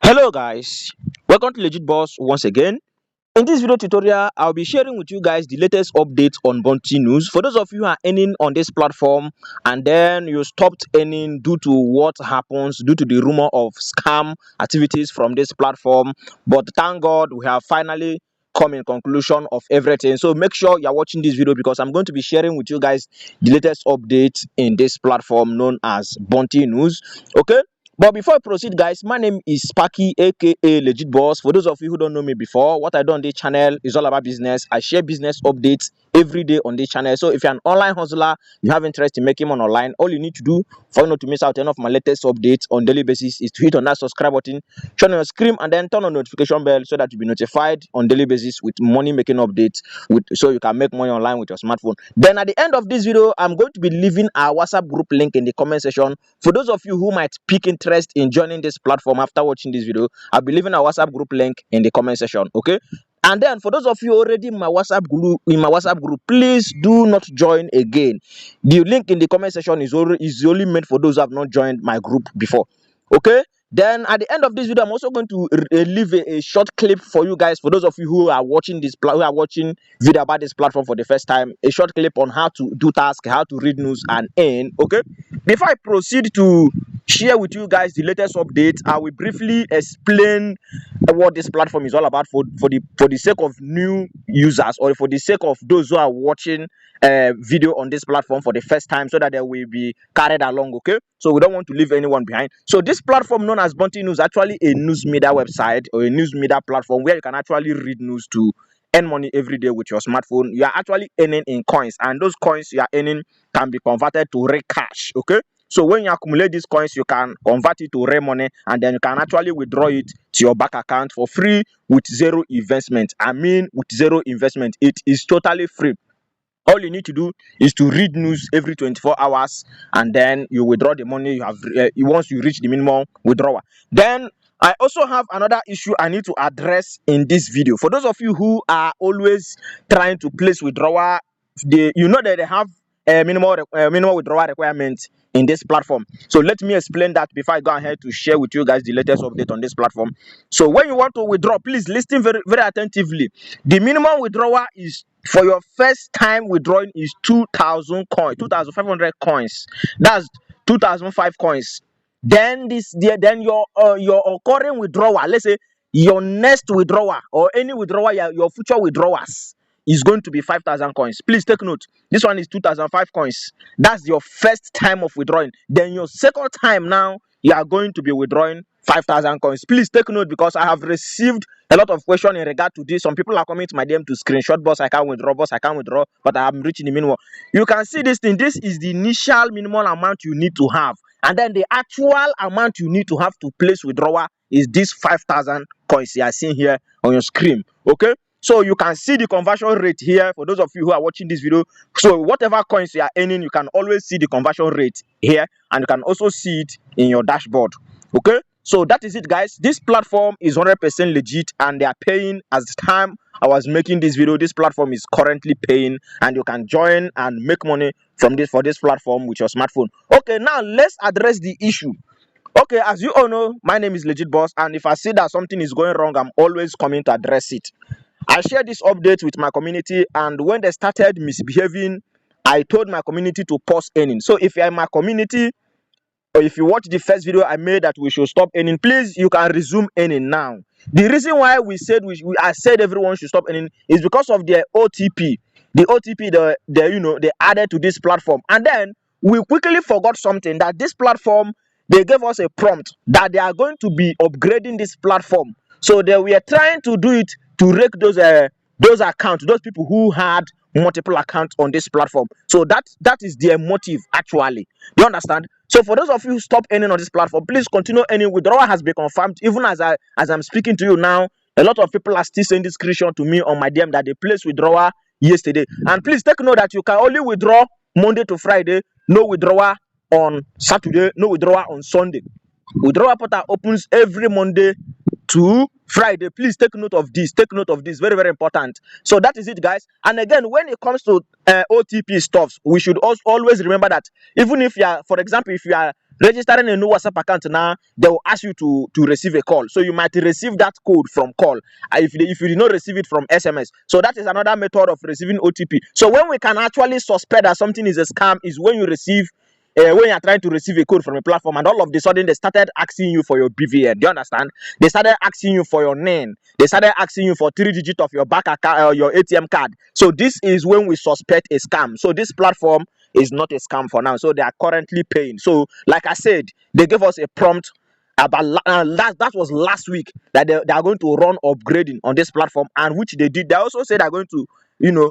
Hello guys, welcome to Legit Boss once again. In this video tutorial, I'll be sharing with you guys the latest updates on Bounty News. For those of you who are earning on this platform and then you stopped earning due to what happens, due to the rumor of scam activities from this platform, but thank God we have finally come in conclusion of everything. So make sure you're watching this video because I'm going to be sharing with you guys the latest updates in this platform known as Bounty News. Okay, but before I proceed, guys, my name is Sparky, aka Legit Boss. For those of you who don't know me before, what I do on this channel is all about business. I share business updates every day on this channel. So if you're an online hustler, you have interest in making money online, all you need to do for you not to miss out any of my latest updates on daily basis is to hit on that subscribe button, turn on your screen, and then turn on notification bell so that you'll be notified on daily basis with money making updates so you can make money online with your smartphone. Then at the end of this video, I'm going to be leaving our WhatsApp group link in the comment section. For those of you who might pick interest in joining this platform after watching this video, I'll be leaving our WhatsApp group link in the comment section. Okay, and then for those of you already in my WhatsApp group, please do not join again. The link in the comment section is only meant for those who have not joined my group before. Okay, then at the end of this video, I'm also going to leave a short clip for you guys. For those of you who are watching video about this platform for the first time, a short clip on how to do tasks, how to read news and earn. Okay, before I proceed to share with you guys the latest updates, I will briefly explain what this platform is all about for the sake of new users, or for the sake of those who are watching video on this platform for the first time, so that they will be carried along. Okay, so we don't want to leave anyone behind. So this platform known as Bounty News is actually a news media website or a news media platform where you can actually read news to earn money every day with your smartphone. You are actually earning in coins, and those coins you are earning can be converted to real cash. Okay, so when you accumulate these coins, you can convert it to real money, and then you can actually withdraw it to your bank account for free with zero investment. I mean, with zero investment, it is totally free. All you need to do is to read news every 24 hours, and then you withdraw the money you have once you reach the minimum withdrawal. Then I also have another issue I need to address in this video. For those of you who are always trying to place withdrawal, you know that they have a minimal withdrawal requirement in this platform. So let me explain that before I go ahead to share with you guys the latest update on this platform. So when you want to withdraw, please listen very very attentively. The minimum withdrawal is for your first time withdrawing is 2,000 coins, 2,500 coins. That's 2,005 coins. Then your occurring withdrawal, let's say your next withdrawal or any withdrawal, your future withdrawals is going to be 5,000 coins. Please take note. This one is 2,005 coins. That's your first time of withdrawing. Then your second time now, you are going to be withdrawing 5,000 coins. Please take note, because I have received a lot of questions in regard to this. Some people are coming to my DM to screenshot, boss, I can't withdraw, but I am reaching the minimum. You can see this thing. This is the initial minimum amount you need to have. And then the actual amount you need to have to place withdrawal is this 5,000 coins you are seeing here on your screen. Okay, so you can see the conversion rate here for those of you who are watching this video. So whatever coins you are earning, you can always see the conversion rate here, and you can also see it in your dashboard. Okay, so that is it, guys. This platform is 100% legit, and they are paying. As the time I was making this video, this platform is currently paying, and you can join and make money from this platform with your smartphone. Okay, now let's address the issue. Okay, as you all know, my name is Legit Boss, and if I see that something is going wrong, I'm always coming to address it. I shared this update with my community, and when they started misbehaving, I told my community to pause earning. So if you're in my community, or if you watch the first video I made that we should stop earning, please, you can resume earning now. The reason why I said everyone should stop earning is because of their OTP. The OTP they added to this platform, and then we quickly forgot something, that this platform, they gave us a prompt that they are going to be upgrading this platform. So they were trying to do it to rake those accounts, those people who had multiple accounts on this platform. So that is their motive actually. Do you understand? So for those of you who stop earning on this platform, please continue earning. Withdrawal has been confirmed. Even as I'm speaking to you now, a lot of people are still sending screenshot to me on my DM that they placed withdrawal yesterday. And please take note that you can only withdraw Monday to Friday, no withdrawal on Saturday, no withdrawal on Sunday. Withdrawal portal opens every Monday to Friday. Please take note of this. Take note of this. Very, very important. So that is it, guys. And again, when it comes to OTP stuffs, we should also always remember that even if you are, for example, if you are registering a new WhatsApp account now, they will ask you to receive a call. So you might receive that code from call. If you did not receive it from SMS, so that is another method of receiving OTP. So when we can actually suspect that something is a scam is when you receive when you are trying to receive a code from a platform and all of a sudden they started asking you for your BVN. Do you understand? They started asking you for your name. They started asking you for 3 digits of your bank account or your ATM card. So this is when we suspect a scam. So this platform is not a scam for now. So they are currently paying. So like I said, they gave us a prompt about that was last week that they are going to run upgrading on this platform, and which they did. They also said they're going to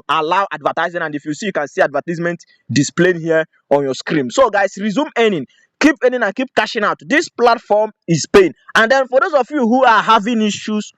allow advertising, and if you see, you can see advertisement displayed here on your screen. So guys, resume earning, keep earning and keep cashing out. This platform is paying. And then for those of you who are having issues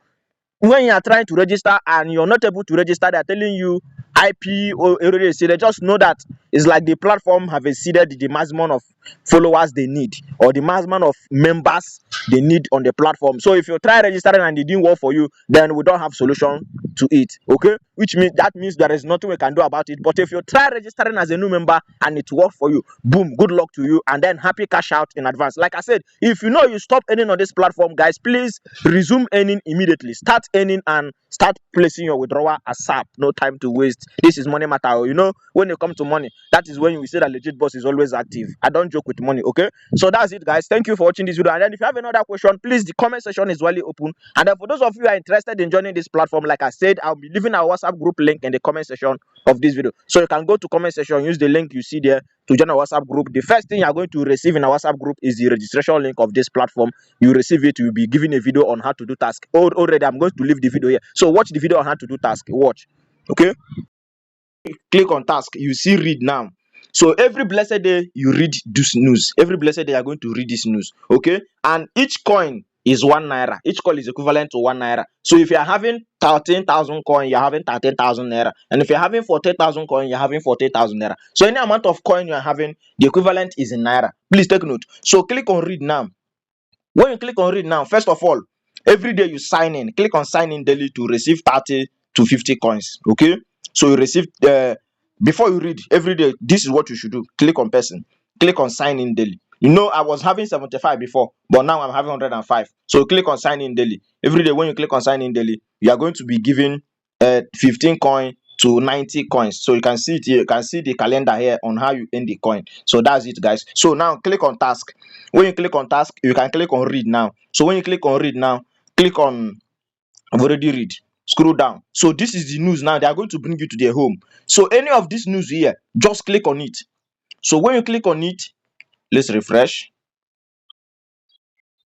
when you are trying to register and you're not able to register, they're telling you IP or already exceeded, just know that it's like the platform have exceeded the maximum of followers they need, or the maximum of members they need on the platform. So if you try registering and it didn't work for you, then we don't have solution to it. Okay, which means that means there is nothing we can do about it. But if you try registering as a new member and it worked for you, boom, good luck to you, and then happy cash out in advance. Like I said, if you know you stop earning on this platform, guys, please resume earning immediately. Start earning and start placing your withdrawal ASAP. No time to waste. This is money matter. When it comes to money, that is when we say that legit boss is always active. I don't joke with money. Okay, so that's it, guys. Thank you for watching this video. And then if you have another question, please, the comment section is wide open. And then for those of you who are interested in joining this platform, like I said, I'll be leaving our WhatsApp group link in the comment section of this video. So you can go to comment section, use the link you see there to join our WhatsApp group. The first thing you are going to receive in our WhatsApp group is the registration link of this platform. You receive it, you'll be given a video on how to do task. Already, I'm going to leave the video here. So watch the video on how to do task. Watch. Okay. Click on task. You see read now. So every blessed day you read this news. Every blessed day you are going to read this news. Okay. And each coin is 1 naira. Each coin is equivalent to 1 naira. So if you are having 13,000 coin, you're having 13,000 naira. And if you're having 40,000 coin, you're having 40,000 naira. So any amount of coin you're having, the equivalent is in naira. Please take note. So click on read now. When you click on read now, first of all, every day you sign in. Click on sign in daily to receive 30 to 50 coins. Okay. So you receive before you read every day, this is what you should do. Click on person. Click on sign in daily. I was having 75 before, but now I'm having 105. So click on sign in daily. Every day when you click on sign in daily, you are going to be given 15 coin to 90 coins. So you can see it here. You can see the calendar here on how you earn the coin. So that's it, guys. So now click on task. When you click on task, you can click on read now. So when you click on read now, click on I've already read. Scroll down. So this is the news now. They are going to bring you to their home. So any of this news here, just click on it. So when you click on it, let's refresh.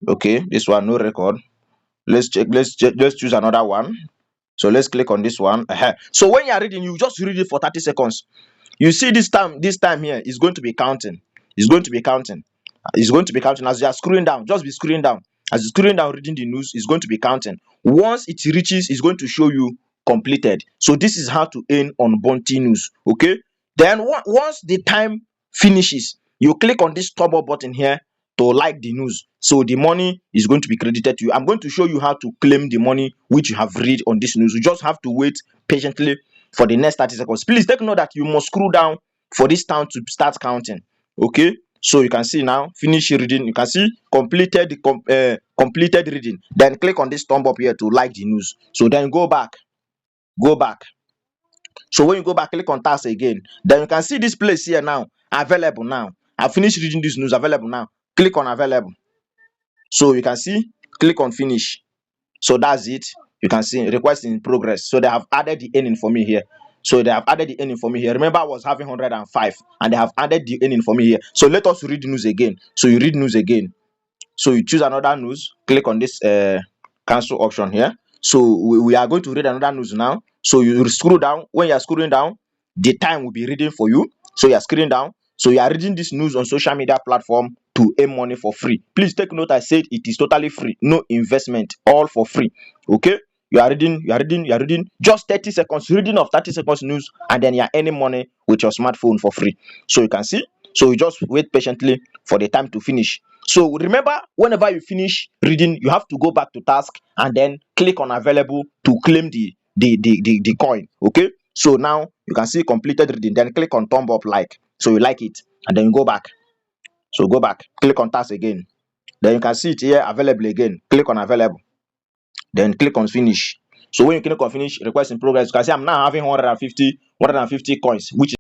Okay, this one no record. Let's check. Let's choose another one. So let's click on this one. So when you are reading, you just read it for 30 seconds. You see this time here is going to be counting. It's going to be counting. It's going to be counting as you are scrolling down. Just be scrolling down. As you're scrolling down reading the news, it's going to be counting. Once it reaches, it's going to show you completed. So this is how to earn on Bounty News. Okay. Then once the time finishes, you click on this top up button here to like the news. So the money is going to be credited to you. I'm going to show you how to claim the money which you have read on this news. You just have to wait patiently for the next 30 seconds. Please take note that you must scroll down for this time to start counting. Okay. So you can see now finish reading. You can see completed completed reading. Then click on this thumb up here to like the news. So then go back. So when you go back, click on task again. Then you can see this place here now available now. I finished reading this news, available now. Click on available. So you can see, click on finish. So that's it. You can see request in progress. So they have added the earning for me here. So they have added the earning for me here. Remember, I was having 105 and they have added the earning for me here. So let us read news again. So you read news again. So you choose another news. Click on this cancel option here. So we are going to read another news now. So you scroll down. When you are scrolling down, the time will be reading for you. So you are scrolling down. So you are reading this news on social media platform to earn money for free. Please take note, I said it is totally free, no investment, all for free. Okay. You are reading just 30 seconds, reading of 30 seconds news, and then you are earning money with your smartphone for free. So you can see. So you just wait patiently for the time to finish. So remember, whenever you finish reading, you have to go back to task and then click on available to claim the coin. Okay. So now you can see completed reading. Then click on thumb up like. So you like it, and then you go back. So go back, click on task again. Then you can see it here available again. Click on available. Then click on finish. So when you click on finish, request in progress, you can see I'm now having 150 coins, which